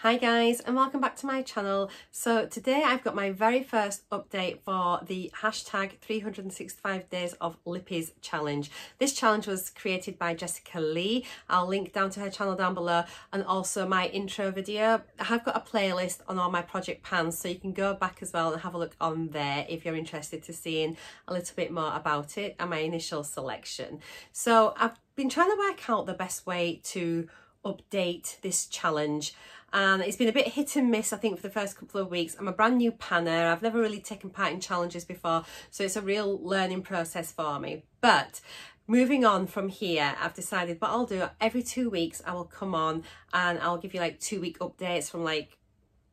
Hi guys, and welcome back to my channel. So today I've got my very first update for the hashtag 365 days of lippies challenge. This challenge was created by Jessica Lee. I'll link down to her channel down below, and also my intro video. I have got a playlist on all my project pans, so you can go back as well and have a look on there if you're interested to seeing a little bit more about it and my initial selection. So I've been trying to work out the best way to update this challenge, and it's been a bit hit and miss I think for the first couple of weeks. I'm a brand new panner, I've never really taken part in challenges before, so it's a real learning process for me. But moving on from here, I've decided what I'll do, every 2 weeks I will come on and I'll give you like 2-week updates from like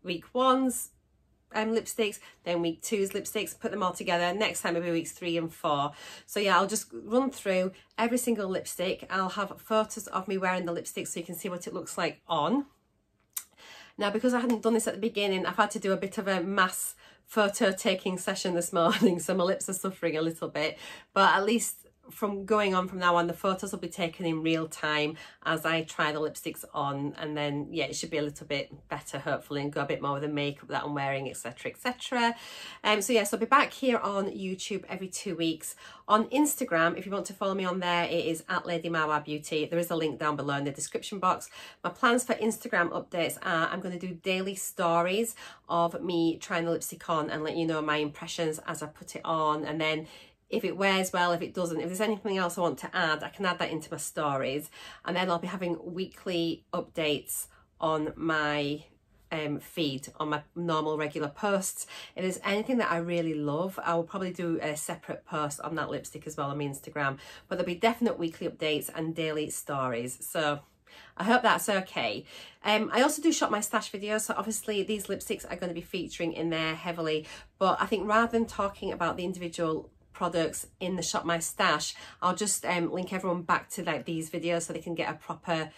week 1's lipsticks, then week 2's lipsticks, put them all together. Next time it'll be weeks 3 and 4. So yeah, I'll just run through every single lipstick. I'll have photos of me wearing the lipstick so you can see what it looks like on. Now, because I hadn't done this at the beginning, I've had to do a bit of a mass photo taking session this morning, so my lips are suffering a little bit, but at least from going on from now on, the photos will be taken in real time as I try the lipsticks on, and then yeah, it should be a little bit better hopefully, and go a bit more with the makeup that I'm wearing, etc, etc. So yes, I'll be back here on YouTube every 2 weeks. On Instagram, if you want to follow me on there, it is at Lady Marwa Beauty. There is a link down below in the description box. My plans for Instagram updates are I'm going to do daily stories of me trying the lipstick on and let you know my impressions as I put it on, and then if it wears well, if it doesn't, if there's anything else I want to add, I can add that into my stories. And then I'll be having weekly updates on my feed, on my normal regular posts. If there's anything that I really love, I will probably do a separate post on that lipstick as well on my Instagram. But there'll be definite weekly updates and daily stories. So I hope that's okay. I also do shop my stash videos, so obviously these lipsticks are going to be featuring in there heavily. But I think rather than talking about the individual products in the shop my stash, I'll just link everyone back to like these videos so they can get a proper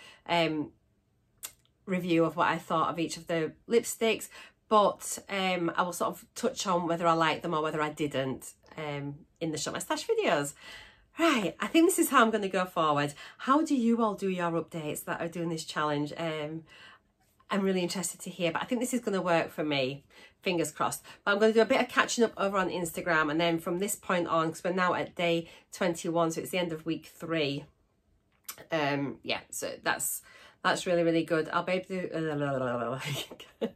review of what I thought of each of the lipsticks. But I will sort of touch on whether I liked them or whether I didn't in the shop my stash videos. Right, I think this is how I'm going to go forward. How do you all do your updates that are doing this challenge? I'm really interested to hear, but I think this is going to work for me, fingers crossed. But I'm going to do a bit of catching up over on Instagram, and then from this point on, because we're now at day 21, so it's the end of week 3. Yeah, so that's really, really good. I'll be able to do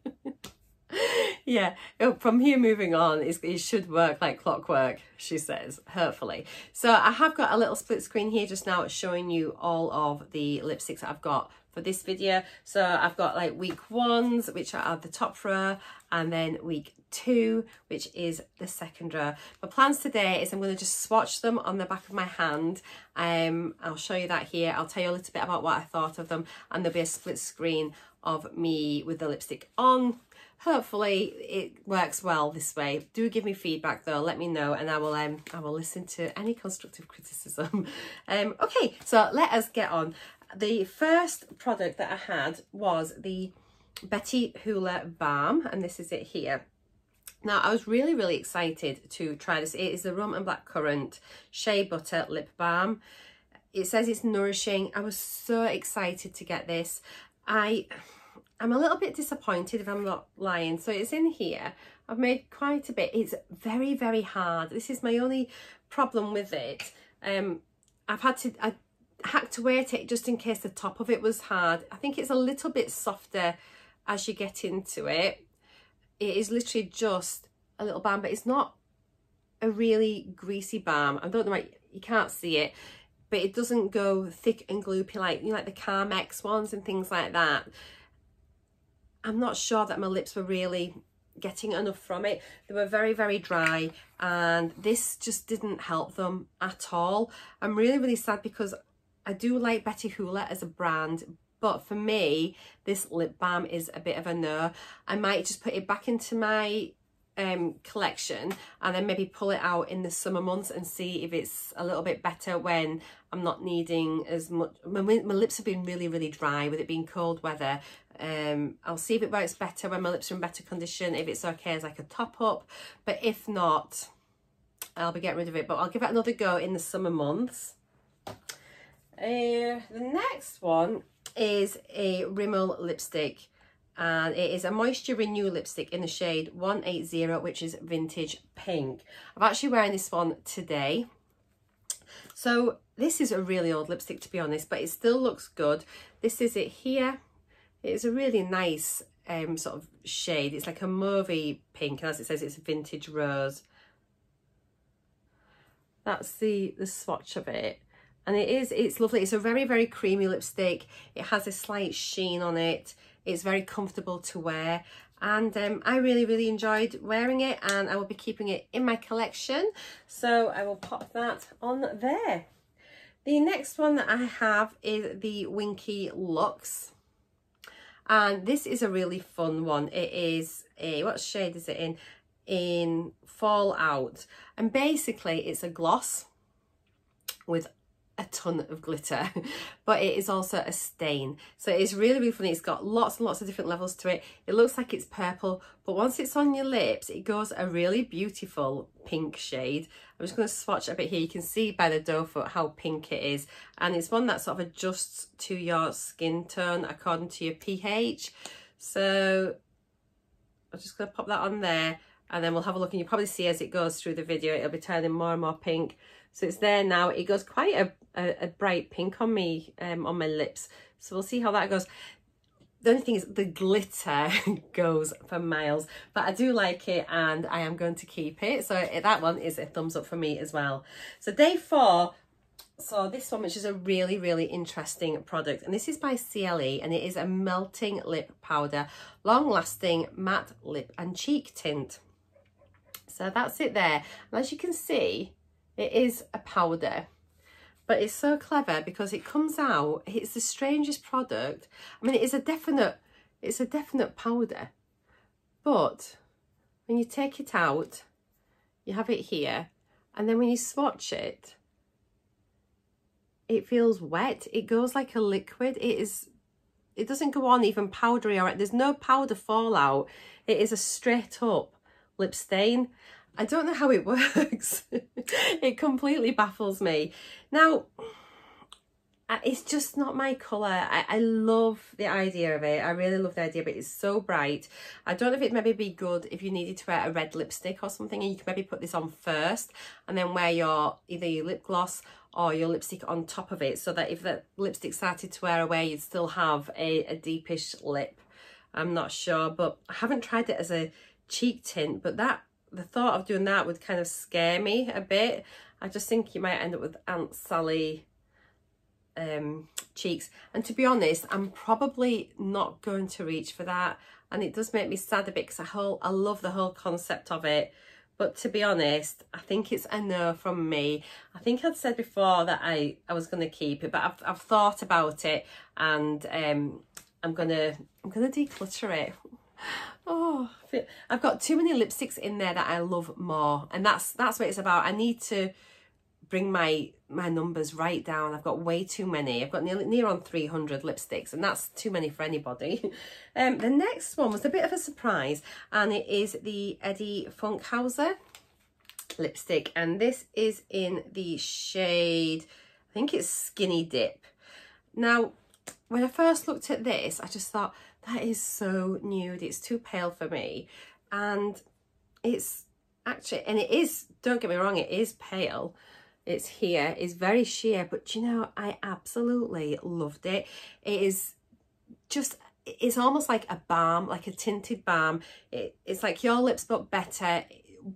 yeah, from here moving on, it should work like clockwork, she says, hopefully. So I have got a little split screen here just now showing you all of the lipsticks that I've got for this video. So I've got like week 1's, which are the top row, and then week 2, which is the second row. My plans today is I'm going to just swatch them on the back of my hand. I'll show you that here. I'll tell you a little bit about what I thought of them, and there'll be a split screen of me with the lipstick on. Hopefully it works well this way. Do give me feedback though, let me know, and I will listen to any constructive criticism. Okay, so let us get on. The first product that I had was the Hula Balm, and this is it here. Now, I was really, really excited to try this. It is the Rum and Blackcurrant Shea Butter Lip Balm. It says it's nourishing. I was so excited to get this. I'm a little bit disappointed if I'm not lying. So it's in here. I've made quite a bit. It's very, very hard. This is my only problem with it. I had to weight it just in case the top of it was hard. I think it's a little bit softer as you get into it. It is literally just a little balm, but it's not a really greasy balm. I don't know why you can't see it, but it doesn't go thick and gloopy like, you know, like the Carmex ones and things like that. I'm not sure that my lips were really getting enough from it. They were very, very dry, and this just didn't help them at all. I'm really, really sad because I do like Hula as a brand, but for me, this lip balm is a bit of a no. I might just put it back into my collection and then maybe pull it out in the summer months and see if it's a little bit better when I'm not needing as much. My lips have been really, really dry with it being cold weather. I'll see if it works better when my lips are in better condition, if it's okay as like a top up, but if not, I'll be getting rid of it. But I'll give it another go in the summer months. The next one is a Rimmel lipstick, and it is a Moisture Renew lipstick in the shade 180, which is Vintage Pink. I'm actually wearing this one today. So this is a really old lipstick, to be honest, but it still looks good. This is it here. It's a really nice sort of shade. It's like a mauvey pink, and as it says, it's Vintage Rose. That's the swatch of it. And it's lovely. It's a very, very creamy lipstick. It has a slight sheen on it. It's very comfortable to wear. And I really, really enjoyed wearing it, and I will be keeping it in my collection. So I will pop that on there. The next one that I have is the Winky Looks. And this is a really fun one. It is a, what shade is it in? In Fallout. And basically it's a gloss with a ton of glitter, but it is also a stain. So it's really, really funny. It's got lots and lots of different levels to it. It looks like it's purple, but once it's on your lips, it goes a really beautiful pink shade. I'm just going to swatch a bit here. You can see by the doe foot how pink it is. And it's one that sort of adjusts to your skin tone according to your pH. So I'm just going to pop that on there, and then we'll have a look, and you'll probably see as it goes through the video, it'll be turning more and more pink. So it's there now. It goes quite a bright pink on me, on my lips. So we'll see how that goes. The only thing is the glitter goes for miles, but I do like it and I am going to keep it. So that one is a thumbs up for me as well. So day 4, so this one, which is a really, really interesting product, and this is by CLE, and it is a melting lip powder, long lasting matte lip and cheek tint. So that's it there. And as you can see, it is a powder, but it's so clever because it comes out, it's the strangest product. I mean, it's a definite powder, but when you take it out, you have it here, and then when you swatch it, it feels wet. It goes like a liquid. It doesn't go on even powdery, or there's no powder fallout. It is a straight up lip stain. I don't know how it works. It completely baffles me. Now, it's just not my colour. I love the idea of it. I really love the idea, but it's so bright. I don't know if it'd maybe be good if you needed to wear a red lipstick or something, and you could maybe put this on first and then wear either your lip gloss or your lipstick on top of it, so that if the lipstick started to wear away, you'd still have a deepish lip. I'm not sure, but I haven't tried it as a cheek tint, but the thought of doing that would kind of scare me a bit. I just think you might end up with Aunt Sally cheeks, and to be honest, I'm probably not going to reach for that, and it does make me sad a bit because I love the whole concept of it. But to be honest, I think it's a no from me. I think I'd said before that I was going to keep it, but I've thought about it, and I'm gonna declutter it. Oh, I've got too many lipsticks in there that I love more, and that's what it's about. I need to bring my numbers right down. I've got way too many. I've got near on 300 lipsticks, and that's too many for anybody. The next one was a bit of a surprise, and it is the Eddie Funkhauser lipstick, and this is in the shade, I think it's Skinny Dip. Now, when I first looked at this, I just thought, that is so nude, it's too pale for me. And it's actually, and it is, don't get me wrong, it is pale. It's here, it's very sheer, but you know, I absolutely loved it. It is just, it's almost like a balm, like a tinted balm. It's like your lips but better,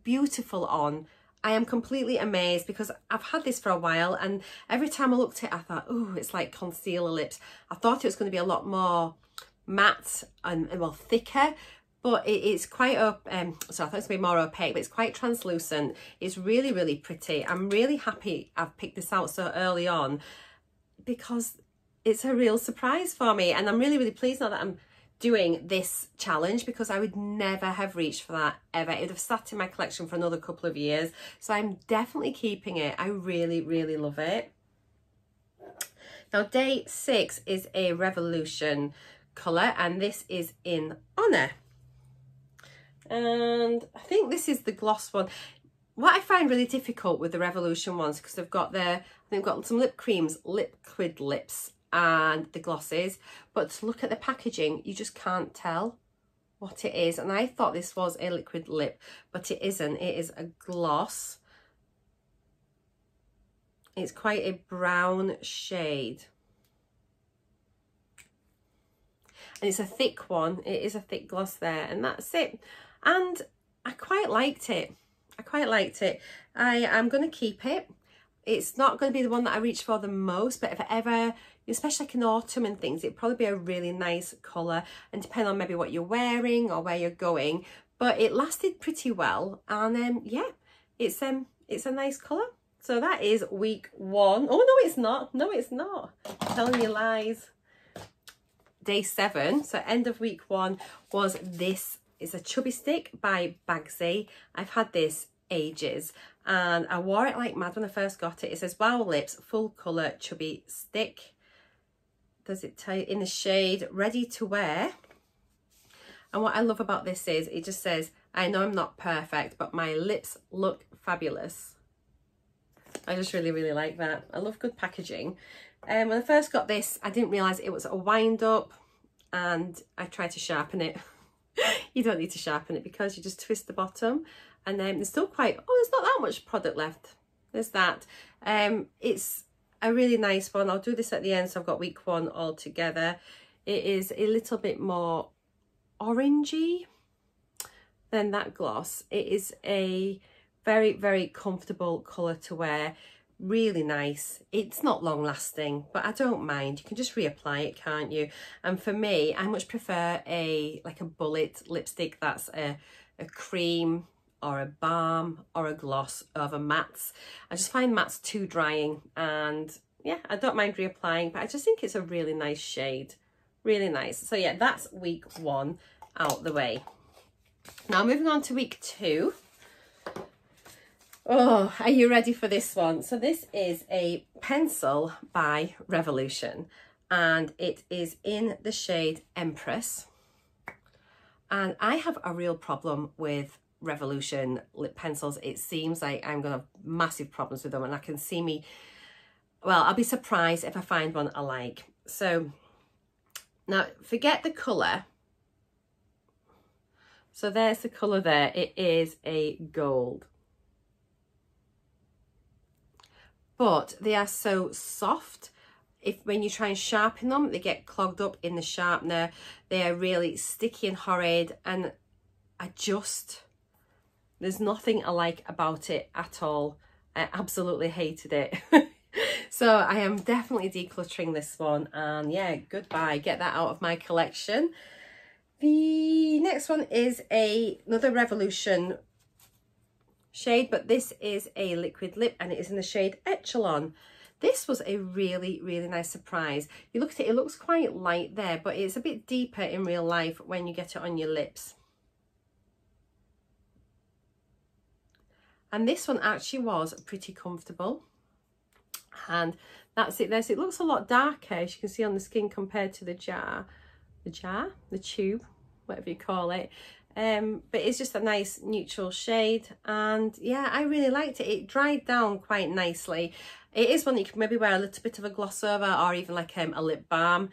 beautiful on. I am completely amazed because I've had this for a while, and every time I looked at it, I thought, oh, it's like concealer lips. I thought it was going to be a lot more matte and well, thicker, but it's quite so I thought it was going to be more opaque, but it's quite translucent. It's really, really pretty. I'm really happy I've picked this out so early on because it's a real surprise for me, and I'm really, really pleased now that I'm doing this challenge, because I would never have reached for that ever. It would have sat in my collection for another couple of years, so I'm definitely keeping it. I really, really love it. Now, day 6 is a Revolution colour, and this is in Honor, and I think this is the gloss one. What I find really difficult with the Revolution ones, because they've got some lip creams, liquid lips, and the glosses, but to look at the packaging, you just can't tell what it is. And I thought this was a liquid lip, but it isn't. It is a gloss. It's quite a brown shade. And it's a thick one. It is a thick gloss there, and that's it. And I quite liked it. I quite liked it. I am going to keep it. It's not going to be the one that I reach for the most, but if I ever, especially like in autumn and things, it'd probably be a really nice colour, and depend on maybe what you're wearing or where you're going. But it lasted pretty well, and yeah, it's a nice colour. So that is week 1. Oh no, it's not. No, it's not. I'm telling you lies. Day 7. So end of week 1 was this. It's a chubby stick by BANKSY. I've had this ages, and I wore it like mad when I first got it. It says Wow Lips Full Colour Chubby Stick. Does it tell you in the shade Ready to Wear? And what I love about this is it just says, I know I'm not perfect, but my lips look fabulous. I just really, really like that. I love good packaging. When I first got this, I didn't realise it was a wind up, and I tried to sharpen it. You don't need to sharpen it because you just twist the bottom, and then there's still quite, oh, there's not that much product left. There's that. It's a really nice one. I'll do this at the end, so I've got week 1 all together. It is a little bit more orangey than that gloss. It is a very, very comfortable colour to wear. Really nice. It's not long lasting, but I don't mind. You can just reapply it, can't you? And for me, I much prefer a bullet lipstick that's a cream or a balm or a gloss over mattes. I just find mattes too drying, and yeah, I don't mind reapplying, but I just think it's a really nice shade. Really nice. So yeah, that's week 1 out the way. Now moving on to week 2. Oh, are you ready for this one? So this is a pencil by Revolution, and it is in the shade Empress. And I have a real problem with Revolution lip pencils. It seems like I'm going to have massive problems with them, and I can see me, well, I'll be surprised if I find one I like. So now forget the colour. So there's the colour there. It is a gold. But they are so soft. When you try and sharpen them, they get clogged up in the sharpener. They are really sticky and horrid, and there's nothing I like about it at all. I absolutely hated it. So I am definitely decluttering this one, and yeah, goodbye, get that out of my collection. The next one is another Revolution shade, but this is a liquid lip, and it is in the shade Echelon. This was a really, really nice surprise. You look at it, it looks quite light there, but it's a bit deeper in real life when you get it on your lips. And this one actually was pretty comfortable. And that's it there. So it looks a lot darker, as you can see on the skin, compared to the tube, whatever you call it. But it's just a nice neutral shade, and yeah, I really liked it. It dried down quite nicely. It is one that you can maybe wear a little bit of a gloss over, or even like a lip balm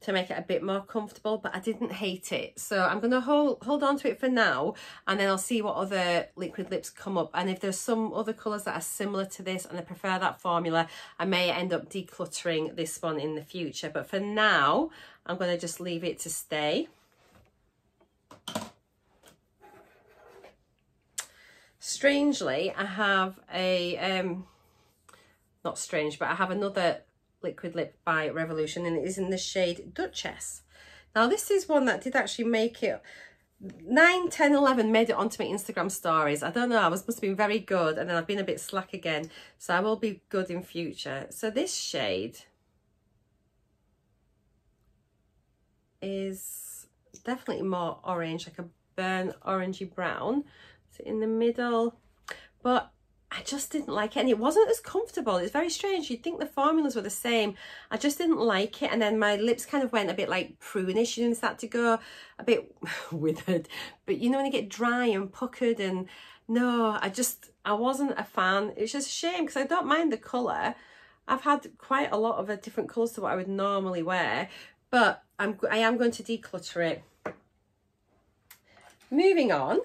to make it a bit more comfortable, but I didn't hate it. So I'm going to hold on to it for now, and then I'll see what other liquid lips come up. And if there's some other colours that are similar to this and I prefer that formula, I may end up decluttering this one in the future. But for now, I'm going to just leave it to stay. Strangely, I have not strange, but I have another liquid lip by Revolution, and it is in the shade Dutchess. Now this is one that did actually make it 9, 10, 11 made it onto my Instagram stories. I don't know, I must have been very good, and then I've been a bit slack again, so I will be good in future. So this shade is definitely more orange, like a burnt orangey brown. So in the middle, but I just didn't like it, and it wasn't as comfortable. It's very strange. You'd think the formulas were the same. I just didn't like it, and then my lips kind of went a bit like prunish, and start to go a bit withered. But you know, when they get dry and puckered, and no, I wasn't a fan. It's just a shame because I don't mind the colour. I've had quite a lot of different colours to what I would normally wear, but I am going to declutter it. Moving on,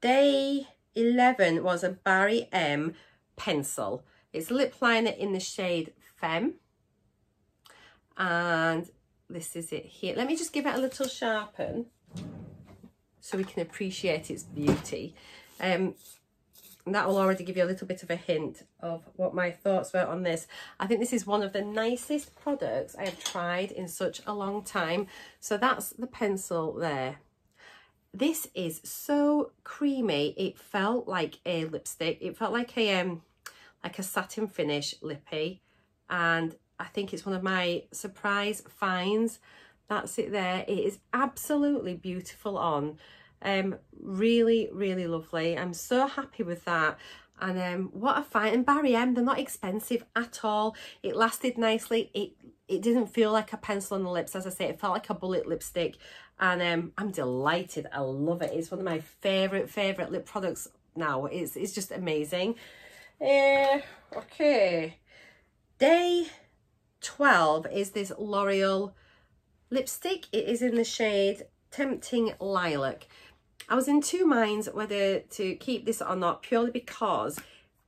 day 11 was a Barry M pencil. It's a lip liner in the shade Femme. And this is it here. Let me just give it a little sharpen so we can appreciate its beauty. And that will already give you a little bit of a hint of what my thoughts were on this. I think this is one of the nicest products I have tried in such a long time. So that's the pencil there. This is so creamy. It felt like a lipstick. It felt like a satin finish lippy, and I think it's one of my surprise finds. That's it there. It is absolutely beautiful on. Really, really lovely. I'm so happy with that. And what a find. And Barry M, they're not expensive at all. It lasted nicely. It didn't feel like a pencil on the lips. As I say, it felt like a bullet lipstick. And I'm delighted. I love it. It's one of my favourite lip products now. It's just amazing. Okay. Day 12 is this L'Oreal lipstick. It is in the shade Tempting Lilac. I was in two minds whether to keep this or not, purely because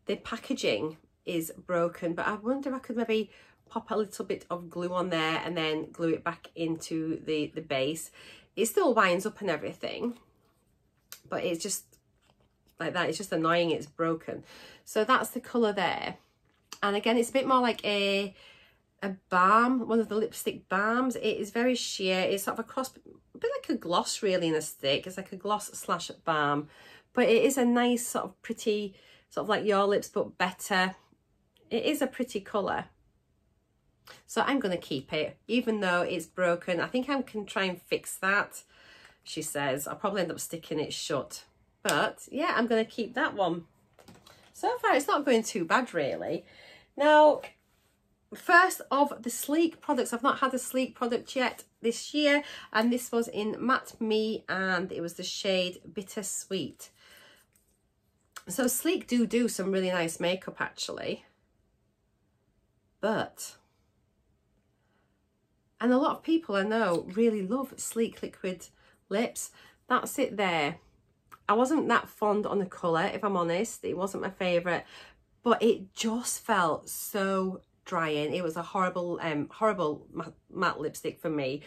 the packaging is broken, but I wonder if I could maybe pop a little bit of glue on there and then glue it back into the base. It still winds up and everything, but it's just like that. It's just annoying it's broken. So that's the colour there. And again, it's a bit more like a balm, one of the lipstick balms. It is very sheer. It's sort of a cross, a bit like a gloss really in a stick. It's like a gloss slash balm, but it is a nice sort of pretty, sort of like Your Lips but better. It is a pretty colour. So I'm going to keep it, even though it's broken. I think I can try and fix that, she says. I'll probably end up sticking it shut. But yeah, I'm going to keep that one. So far, it's not going too bad, really. Now, first of the sleek products. I've not had a sleek product yet this year. And this was in Matte Me, and it was the shade Bittersweet. So sleek do some really nice makeup, actually. But... and a lot of people I know really love sleek liquid lips. That's it there. I wasn't that fond on the colour, if I'm honest. It wasn't my favourite, but it just felt so drying. It was a horrible matte lipstick for me.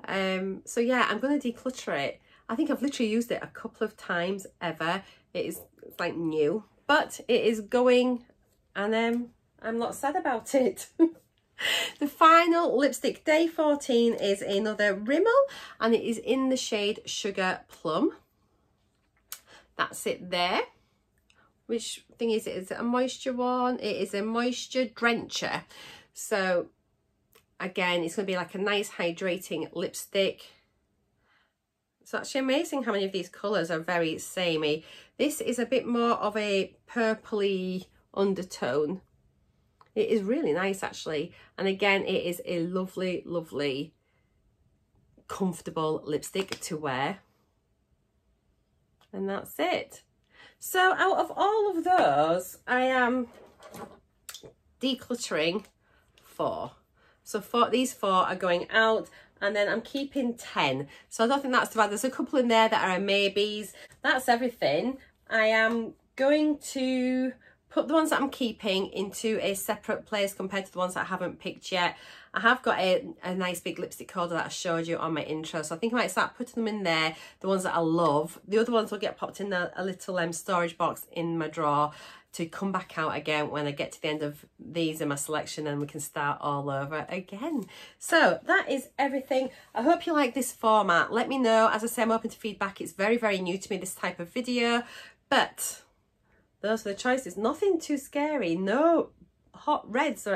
So yeah, I'm going to declutter it. I think I've literally used it a couple of times ever. It's like new, but it is going, and I'm not sad about it. The final lipstick, day 14, is another Rimmel, and it is in the shade Sugar Plum. That's it there. Which thing is it? Is it a moisture one? It is a moisture drencher. So again, it's going to be like a nice hydrating lipstick. It's actually amazing how many of these colours are very samey. This is a bit more of a purpley undertone. It is really nice, actually. And again, it is a lovely, lovely, comfortable lipstick to wear. And that's it. So out of all of those, I am decluttering 4. So these 4 are going out, and then I'm keeping 10. So I don't think that's too bad. There's a couple in there that are maybes. That's everything. I am going to put the ones that I'm keeping into a separate place compared to the ones that I haven't picked yet. I have got a nice big lipstick holder that I showed you on my intro, so I think I might start putting them in there, the ones that I love. The other ones will get popped in a little storage box in my drawer to come back out again when I get to the end of these in my selection, and we can start all over again. So that is everything. I hope you like this format. Let me know. As I say, I'm open to feedback. It's very, very new to me, this type of video, but those are the choices. Nothing too scary. No hot reds,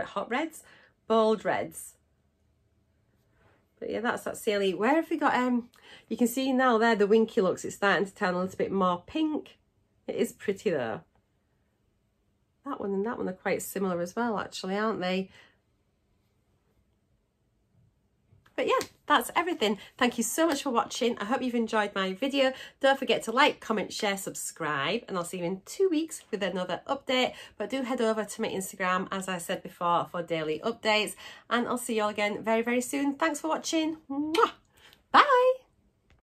bold reds. But yeah, that's that silly. Where have we got you can see now there the Winky Looks. It's starting to turn a little bit more pink. It is pretty though. That one and that one are quite similar as well, actually, aren't they? But yeah, that's everything. Thank you so much for watching. I hope you've enjoyed my video. Don't forget to like, comment, share, subscribe, and I'll see you in 2 weeks with another update. But do head over to my Instagram, as I said before, for daily updates, and I'll see you all again very, very soon. Thanks for watching. Mwah! Bye.